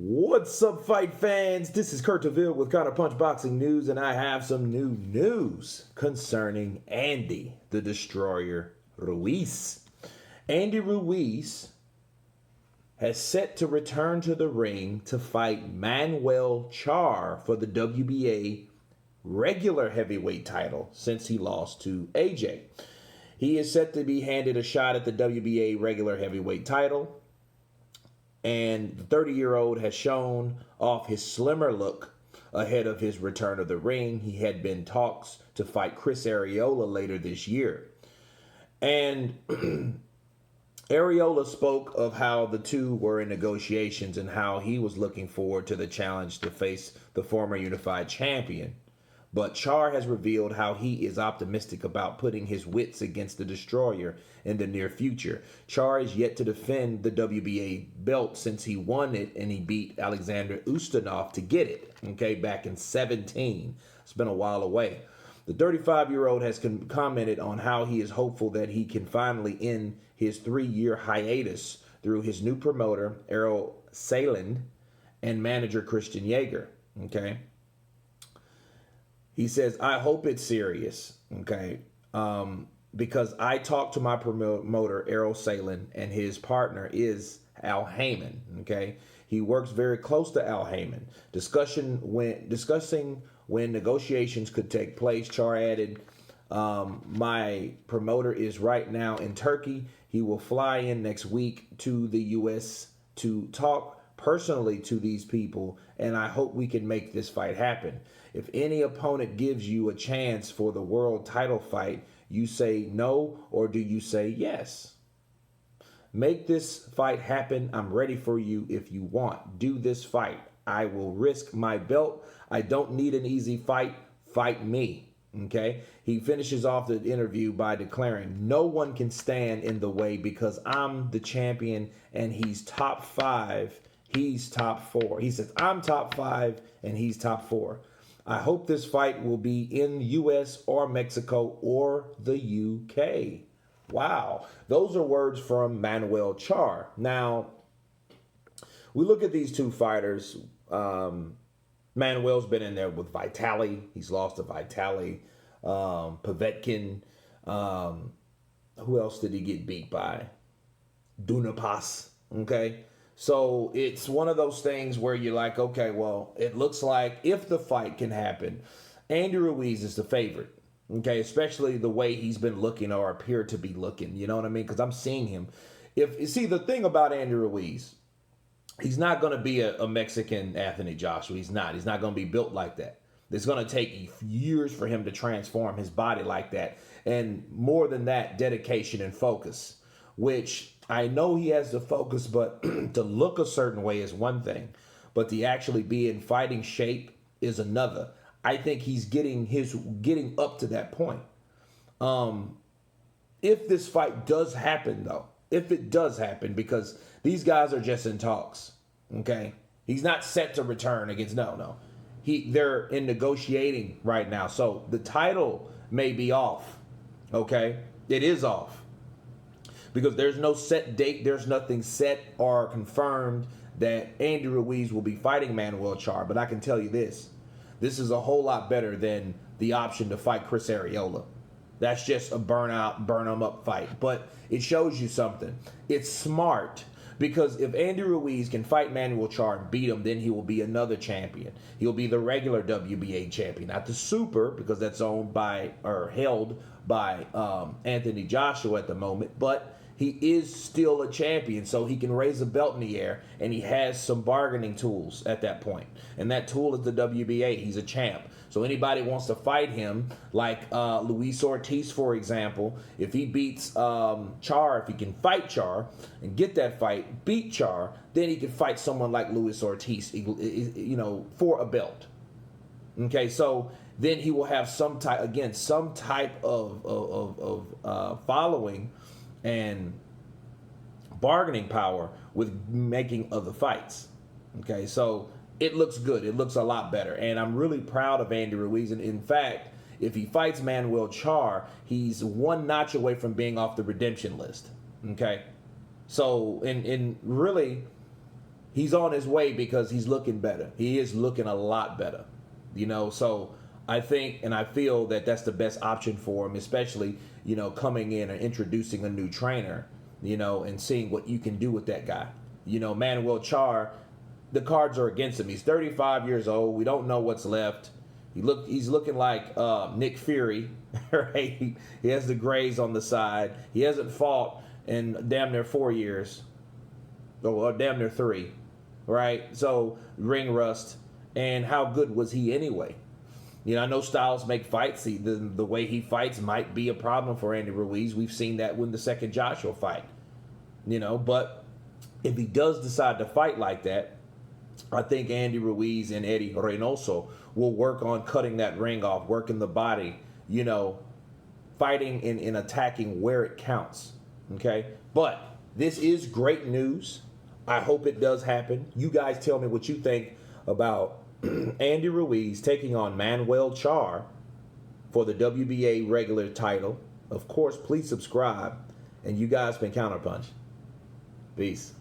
What's up, fight fans? This is Kurt DeVille with Counterpunch Boxing News, and I have some new news concerning Andy the Destroyer Ruiz. Andy Ruiz has set to return to the ring to fight Manuel Charr for the WBA regular heavyweight title since he lost to AJ. He is set to be handed a shot at the WBA regular heavyweight title. And the 30-year-old has shown off his slimmer look ahead of his return to the ring. He had been talks to fight Chris Arreola later this year. And Arreola spoke of how the two were in negotiations and how he was looking forward to the challenge to face the former unified champion. But Charr has revealed how he is optimistic about putting his wits against the Destroyer in the near future. Charr is yet to defend the WBA belt since he won it and he beat Alexander Ustinov to get it, back in 2017. It's been a while away. The 35-year-old has commented on how he is hopeful that he can finally end his 3-year hiatus through his new promoter, Errol Seyland, and manager Christian Yeager, He says, I hope it's serious, because I talked to my promoter, Errol Seyland, and his partner is Al Heyman, He works very close to Al Heyman. Discussing when negotiations could take place, Charr added, my promoter is right now in Turkey. He will fly in next week to the U.S. to talk personally to these people, and I hope we can make this fight happen. If any opponent gives you a chance for the world title fight, you say no, or do you say yes? Make this fight happen. I'm ready for you if you want. Do this fight. I will risk my belt. I don't need an easy fight. Fight me. He finishes off the interview by declaring, no one can stand in the way because I'm the champion and he's top 5. He's top 4. He says, I'm top 5 and he's top 4. I hope this fight will be in the U.S. or Mexico or the U.K. Wow. Those are words from Manuel Charr. Now, we look at these two fighters. Manuel's been in there with Vitali. He's lost to Vitali. Povetkin. Who else did he get beat by? Dunapas. So it's one of those things where you're like, okay, well, it looks like if the fight can happen, Andy Ruiz is the favorite, especially the way he's been looking or appeared to be looking, you know what I mean? Because I'm seeing him. See, the thing about Andy Ruiz, he's not going to be a Mexican Anthony Joshua. He's not. He's not going to be built like that. It's going to take years for him to transform his body like that. And more than that, dedication and focus, which I know he has the focus, but to look a certain way is one thing, but to actually be in fighting shape is another. I think he's getting up to that point. If this fight does happen, though, if it does happen, because these guys are just in talks, He's not set to return against, no. They're in negotiating right now, so the title may be off, It is off. Because there's no set date, there's nothing set or confirmed that Andy Ruiz will be fighting Manuel Charr. But I can tell you this is a whole lot better than the option to fight Chris Arreola. That's just a burn him up fight. But it shows you something. It's smart, because if Andy Ruiz can fight Manuel Charr and beat him, then he will be another champion. He'll be the regular WBA champion, not the super, because that's owned by or held by Anthony Joshua at the moment, but he is still a champion, so he can raise a belt in the air, and he has some bargaining tools at that point. And that tool is the WBA. He's a champ. So anybody wants to fight him, like Luis Ortiz, for example, if he beats Charr, if he can fight Charr and get that fight, beat Charr, then he can fight someone like Luis Ortiz, for a belt. So then he will have some type of following and bargaining power with making other fights. So it looks good. It looks a lot better. And I'm really proud of Andy Ruiz. And in fact, if he fights Manuel Charr, he's one notch away from being off the redemption list. So, and really, he's on his way because he's looking better. He is looking a lot better, So I think and I feel that that's the best option for him, especially coming in and introducing a new trainer, and seeing what you can do with that guy. Manuel Charr, the cards are against him. He's 35 years old. We don't know what's left. He's looking like Nick Fury, right? He has the grays on the side. He hasn't fought in damn near 4 years, or damn near 3, right? So ring rust, and how good was he anyway? I know styles make fights. The way he fights might be a problem for Andy Ruiz. We've seen that with the second Joshua fight, But if he does decide to fight like that, I think Andy Ruiz and Eddie Reynoso will work on cutting that ring off, working the body, fighting and attacking where it counts, okay? But this is great news. I hope it does happen. You guys tell me what you think about Andy Ruiz taking on Manuel Charr for the WBA regular title. Of course, please subscribe. And you guys been Counterpunch. Peace.